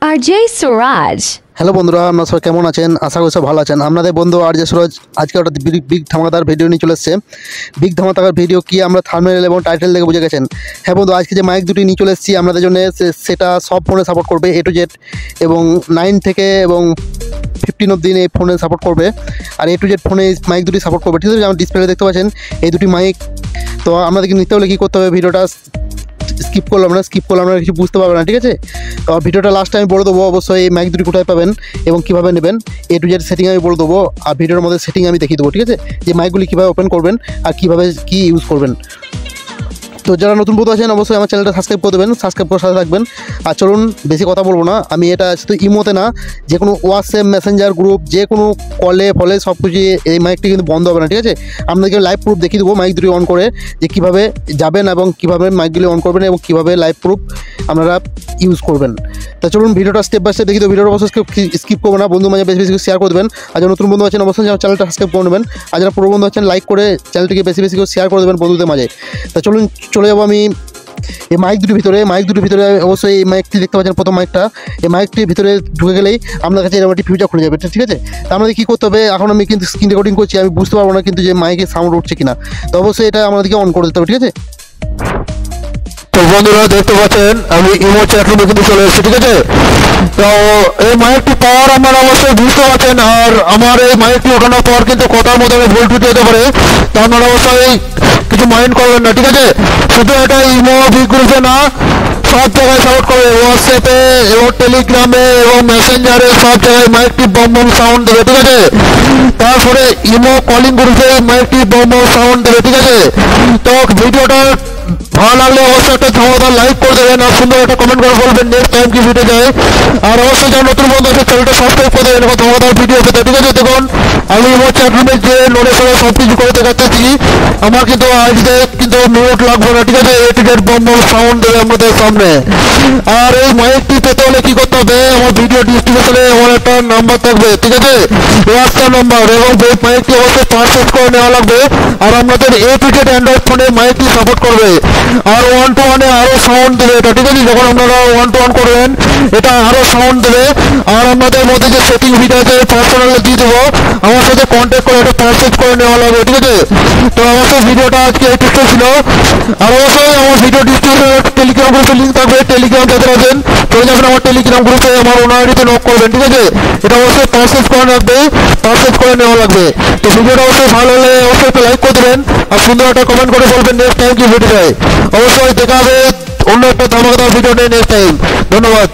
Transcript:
RJ Suraj. Hello বন্ধুরা, আপনারা সবাই কেমন আছেন? আশা করি সব ভালো আছেন। আপনাদের বন্ধু RJ সুরজ আজকে একটা বিগ ধামাকাদার ভিডিও নিয়ে চলে এসেছে। বিগ ধামাকাদার ভিডিও কি আমরা থাম্বনেল এবং টাইটেল দেখে বুঝে গেছেন। হ্যাঁ বন্ধু, আজকে যে মাইক দুটি নিয়ে চলে এসেছি আপনাদের জন্য, সেটা সব ফোনে সাপোর্ট করবে, A to Z, এবং 9 থেকে এবং 15 অবধি এই ফোনে সাপোর্ট করবে। আর A to Z ফোনে মাইক দুটি সাপোর্ট করবে, ঠিক আছে? আমার ডিসপ্লে দেখতে পাচ্ছেন এই দুটি মাইক। তো আপনাদেরকে নিতে হলে কী করতে হবে, ভিডিওটা স্কিপ করলাম না, কিছু বুঝতে পারবেন না, ঠিক আছে? তো ভিডিওটা লাস্টে আমি বলে দেবো অবশ্যই এই মাইক দুটি কোথায় পাবেন এবং কীভাবে নেবেন। A to Z সেটিং আমি বলে দেবো, আর ভিডিওর মধ্যে সেটিং আমি দেখিয়ে দেবো, ঠিক আছে? যে মাইকগুলি কীভাবে ওপেন করবেন আর কীভাবে কী ইউজ করবেন। তো যারা নতুন বন্ধু আছেন অবশ্যই আমার চ্যানেলটা সাবস্ক্রাইব করে দেবেন, সাবস্ক্রাইব করে সাথে থাকবেন। আর চলুন বেশি কথা বলবো না, আমি এটা শুধু ইমোতে না, যে কোনো হোয়াটসঅ্যাপ মেসেঞ্জার গ্রুপ, যে কোনো কলে ফলে সব কিছু এই মাইকটি কিন্তু বন্ধ হবে না, ঠিক আছে? আপনাদেরকে লাইভ প্রুফ দেখিয়ে দেবো মাইক দুটি অন করে, যে কীভাবে যাবেন এবং কীভাবে মাইকগুলি অন করবেন এবং কীভাবে লাইভ প্রুফ আপনারা ইউজ করবেন। তা চলুন ভিডিওটা স্টেপ বাই স্টেপ দেখি। তো ভিডিওটা অবশ্যই স্কিপ করবো না, বন্ধু মাঝে বেশি বেশি শেয়ার করে দেবেন। আর যারা নতুন বন্ধু আছেন অবশ্যই আমার চ্যানেলটা সাবস্ক্রাইব করে নেবেন। আর যারা পুরো বন্ধু আছেন লাইক করে চ্যানেলটিকে বেশি বেশি করে শেয়ার করে দেবেন বন্ধুদের মাঝে। তা চলুন চলে যাবো আমি এই মাইক দুটির ভিতরে। অবশ্যই এই মাইকটি দেখতে পাচ্ছেন, প্রথম মাইকটা। এই মাইকটির ভিতরে ঢুকে গেলেই আপনার কাছে এরকম একটি ফিউচার খুলে যাবে, ঠিক আছে? তা আমাদের কী করতে হবে, এখন আমি কিন্তু স্ক্রিন রেকর্ডিং করছি, আমি বুঝতে পারবো না কিন্তু যে মাইকের সাউন্ড উঠছে কিনা। তো অবশ্যই এটা আমাদেরকে অন করে দিতে হবে, ঠিক আছে? তো বন্ধুরা দেখতে পাচ্ছেন আমি ইমো চ্যাটরুমে কিন্তু চলে এসেছি, ঠিক আছে? তো এই মাইকটি পাওয়ার আপনারা অবশ্যই বুঝতে পারছেন, আর আমার এই মাইকটি ওঠানোর পর কিন্তু কথার মধ্যে ভুল ত্রুটি হতে পারে, তো আপনারা অবশ্যই কিছু মাইন্ড করবেন না, ঠিক আছে? শুধু এটা ইমো বিগ গ্রুপে না, সব জায়গায় সাপোর্ট করবে, হোয়াটসঅ্যাপে এবং টেলিগ্রামে এবং মেসেঞ্জারে সব জায়গায় মাইকটি বম বম সাউন্ড দেবে, ঠিক আছে? তারপরে ইমো কলিং গ্রুপে মাইকটি বম বম সাউন্ড দেবে, ঠিক আছে? তো ভিডিওটা ভালো লাগলে অবশ্যই একটা ধামাকাদার লাইক করে দেবেন, আর সুন্দর একটা কমেন্ট করে বলবেন নেক্সট টাইম কি ভিডিও যায়। আর অবশ্যই যারা নতুন বন্ধু আছে চ্যানেলটা সাবস্ক্রাইব করে দেবেন এবং ধামাকাদার ভিডিও পেতে, ঠিক আছে? দেখুন আমি আমার চ্যাটরুমে যে নোটে সব কিছু করে দেখাচ্ছি, আমার কিন্তু আজকে কিন্তু মিনিট লাগবে না, ঠিক আছে? A to Z bomb bomb sound দেবে আমাদের সামনে। আর এই মাইকটি পেতে হলে কি করতে হবে, আমার ভিডিও ডিসক্রিপশনে আমার একটা নাম্বার থাকবে, ঠিক আছে? হোয়াটসঅ্যাপ নাম্বার, এবং এই মাইকটি অবশ্যই পারচেজ করে নেওয়া লাগবে। আর আপনাদের A to Z অ্যান্ড্রয়েড ফোনে মাইকটি সাপোর্ট করবে, আর 1 to 1 আরও সাউন্ড দেবে এটা, ঠিক আছে? যখন আপনারা 1 to 1 করবেন এটা আরও সাউন্ড দেবে। আর আপনাদের মধ্যে যে সেটিং ভিডিও আছে পার্সোনালে দিয়ে দেবো, আমার সাথে কন্ট্যাক্ট করে এটা পারচেজ করে নেওয়া লাগবে, ঠিক আছে? তো অবশ্যই ভিডিওটা আজকে একটু ছিল। আর অবশ্যই আমার ভিডিও ডিসক্রিপশনে টেলিগ্রাম গ্রুপের লিঙ্ক থাকবে, টেলিগ্রাম যাদের আছেন চলে যাবেন আমার টেলিগ্রাম গ্রুপে, আমার ওনারিতে নক করবেন, ঠিক আছে? এটা অবশ্যই পারচেজ করে রাখবে, পারচেজ করে নেওয়া লাগবে। তো ভিডিওটা অবশ্যই ভালো হলে অবশ্যই একটা লাইক করে দেবেন, আর সুন্দর একটা কমেন্ট করে বলবেন নেক্সট টাইম কি ভিডিও যায়। অবশ্যই দেখা হবে অন্য একটা ধামাকাদার ভিডিও নিয়ে নেক্সট টাইম। ধন্যবাদ।